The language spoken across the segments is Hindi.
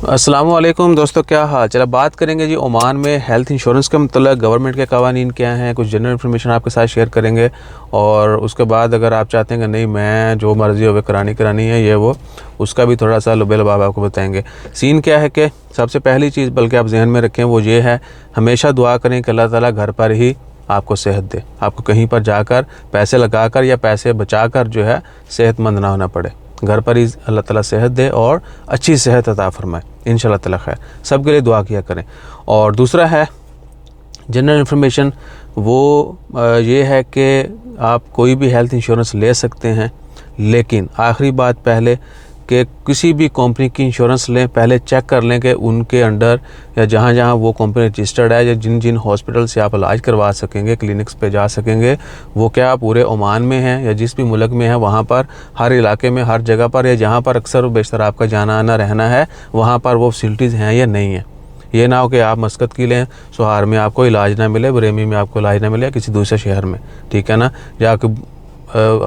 अस्सलाम वालेकुम दोस्तों, क्या हाल। चलो बात करेंगे जी ओमान में हेल्थ इंश्योरेंस के मतलब गवर्नमेंट के कवानीन क्या हैं, कुछ जनरल इन्फॉर्मेशन आपके साथ शेयर करेंगे। और उसके बाद अगर आप चाहते हैं कि नहीं मैं जो मर्ज़ी हो करानी है ये वो, उसका भी थोड़ा सा लुबे लबाब आपको बताएंगे। सीन क्या है कि सबसे पहली चीज़ बल्कि आप जहन में रखें वो ये है, हमेशा दुआ करें कि अल्लाह ताला घर पर ही आपको सेहत दे, आपको कहीं पर जाकर पैसे लगाकर या पैसे बचाकर जो है सेहतमंद ना होना पड़े। घर पर ही अल्लाह ताला सेहत दे और अच्छी सेहत अता फरमाए इंशाल्लाह ताला खैर। सब के लिए दुआ किया करें। और दूसरा है जनरल इन्फॉर्मेशन, वो ये है कि आप कोई भी हेल्थ इंश्योरेंस ले सकते हैं, लेकिन आखिरी बात पहले कि किसी भी कंपनी की इंश्योरेंस लें पहले चेक कर लें कि उनके अंडर या जहाँ जहाँ वो कंपनी रजिस्टर्ड है या जिन जिन हॉस्पिटल से आप इलाज करवा सकेंगे, क्लिनिक्स पे जा सकेंगे, वो क्या पूरे ओमान में हैं या जिस भी मुल्क में है वहाँ पर हर इलाके में हर जगह पर या जहाँ पर अक्सर बेशतर आपका जाना आना रहना है वहाँ पर वो फैसिलिटीज़ हैं या नहीं है। ये ना हो कि आप मस्कत की लें, सोहार में आपको इलाज ना मिले, बरेमी में आपको इलाज ना मिले, या किसी दूसरे शहर में, ठीक है ना, या कि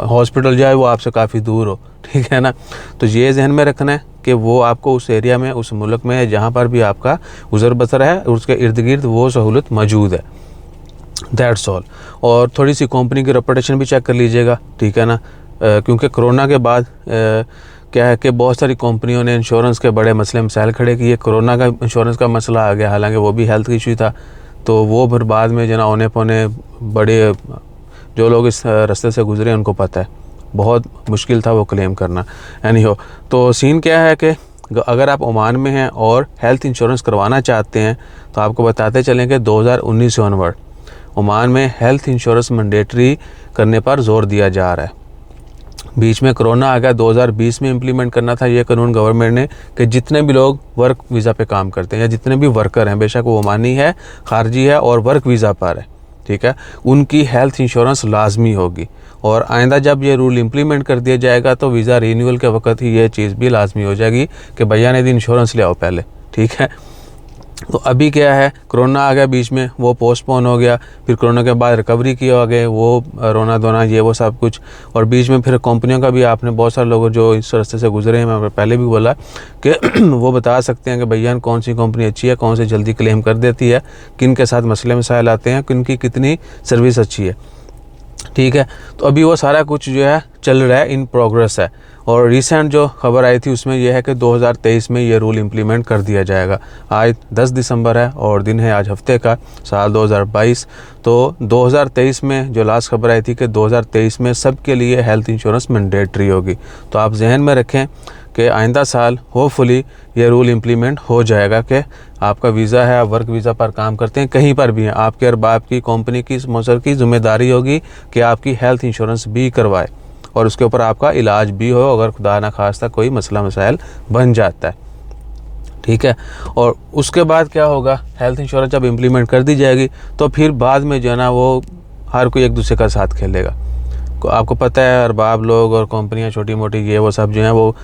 हॉस्पिटल जाए वो आपसे काफ़ी दूर हो, ठीक है ना। तो ये जहन में रखना है कि वो आपको उस एरिया में, उस मुल्क में जहाँ पर भी आपका गुजर बसर है उसके इर्द गिर्द वो सहूलत मौजूद है। That's all. और थोड़ी सी कंपनी की रेपुटेशन भी चेक कर लीजिएगा, ठीक है ना, क्योंकि कोरोना के बाद क्या है कि बहुत सारी कंपनियों ने इंश्योरेंस के बड़े मसले मसाइल खड़े किए। कोरोना का इंश्योरेंस का मसला आ गया, हालांकि वो भी हेल्थ इशू था, तो वो फिर बाद में जना औने पौने बड़े जो लोग इस रास्ते से गुजरे उनको पता है, बहुत मुश्किल था वो क्लेम करना। यानी हो तो सीन क्या है कि अगर आप ओमान में हैं और हेल्थ इंश्योरेंस करवाना चाहते हैं तो आपको बताते चलें कि 2019 से ऑनवर्ड ओमान में हेल्थ इंश्योरेंस मैंडेटरी करने पर जोर दिया जा रहा है। बीच में कोरोना आ गया, 2020 में इम्प्लीमेंट करना था ये कानून गवर्नमेंट ने कि जितने भी लोग वर्क वीज़ा पे काम करते हैं या जितने भी वर्कर हैं, बेशक वो ओमानी है, खारजी है और वर्क वीज़ा पर है, ठीक है, उनकी हेल्थ इंश्योरेंस लाजमी होगी। और आइंदा जब ये रूल इम्प्लीमेंट कर दिया जाएगा तो वीज़ा रीन्यूअल के वक्त ही ये चीज़ भी लाजमी हो जाएगी कि भैया ने इंश्योरेंस ले आओ पहले, ठीक है। तो अभी क्या है, कोरोना आ गया बीच में, वो पोस्टपोन हो गया, फिर कोरोना के बाद रिकवरी की हो गए, वो रोना धोना ये वो सब कुछ, और बीच में फिर कंपनियों का भी, आपने बहुत सारे लोग जो इस रास्ते से गुजरे हैं, मैं पहले भी बोला कि वो बता सकते हैं कि भैया कौन सी कंपनी अच्छी है, कौन सी जल्दी क्लेम कर देती है, किन के साथ मसले मसाइल आते हैं, किन की कितनी सर्विस अच्छी है, ठीक है। तो अभी वो सारा कुछ जो है चल रहा है, इन प्रोग्रेस है। और रिसेंट जो खबर आई थी उसमें यह है कि 2023 में ये रूल इम्प्लीमेंट कर दिया जाएगा। आज 10 दिसंबर है और दिन है आज हफ्ते का, साल 2022। तो 2023 में जो लास्ट खबर आई थी कि 2023 में सबके लिए हेल्थ इंश्योरेंस मैंडेटरी होगी। तो आप जहन में रखें कि आइंदा साल होपफुली ये रूल इम्प्लीमेंट हो जाएगा कि आपका वीज़ा है, आप वर्क वीज़ा पर काम करते हैं, कहीं पर भी हैं, आपके अरबाब की कंपनी की स्पॉन्सर की जिम्मेदारी होगी कि आपकी हेल्थ इंश्योरेंस भी करवाए और उसके ऊपर आपका इलाज भी हो अगर खुदा ना खास्ता कोई मसला मसाइल बन जाता है, ठीक है। और उसके बाद क्या होगा, हेल्थ इंश्योरेंस जब इम्प्लीमेंट कर दी जाएगी तो फिर बाद में जो है ना वो हर कोई एक दूसरे का साथ खेलेगा। आपको पता है अरबाब लोग और कंपनियां छोटी मोटी ये वो सब जो हैं वो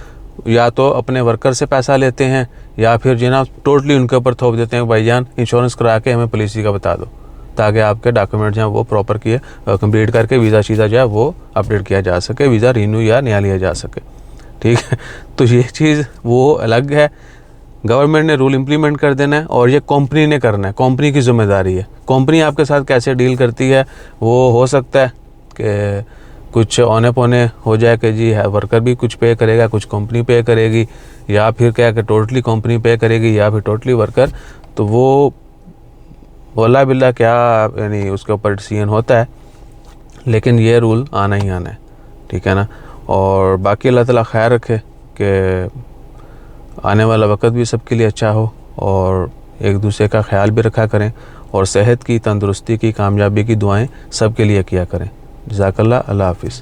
या तो अपने वर्कर से पैसा लेते हैं या फिर जो है ना टोटली उनके ऊपर थोप देते हैं, भाईजान इंश्योरेंस करा के हमें पॉलिसी का बता दो, ताकि आपके डॉक्यूमेंट जो हैं वो प्रॉपर किए कंप्लीट करके वीज़ा शीज़ा जो है वो अपडेट किया जा सके, वीज़ा रीन्यू या नया लिया जा सके, ठीक है। तो ये चीज़ वो अलग है, गवर्नमेंट ने रूल इम्प्लीमेंट कर देना है और ये कंपनी ने करना है, कंपनी की जिम्मेदारी है। कंपनी आपके साथ कैसे डील करती है वो हो सकता है कि कुछ औने पौने हो जाए कि जी है वर्कर भी कुछ पे करेगा, कुछ कंपनी पे करेगी, या फिर क्या कि टोटली कंपनी पे करेगी या फिर टोटली वर्कर, तो वो वल्लाह बिल्ला क्या यानी उसके ऊपर डिसीजन होता है, लेकिन ये रूल आना ही आना है, ठीक है ना। और बाकी अल्लाह ताला खैर रखे कि आने वाला वक्त भी सबके लिए अच्छा हो और एक दूसरे का ख्याल भी रखा करें और सेहत की, तंदुरुस्ती की, कामयाबी की दुआएं सबके लिए किया करें। जज़ाकल्लाह, अल्लाह हाफिज़।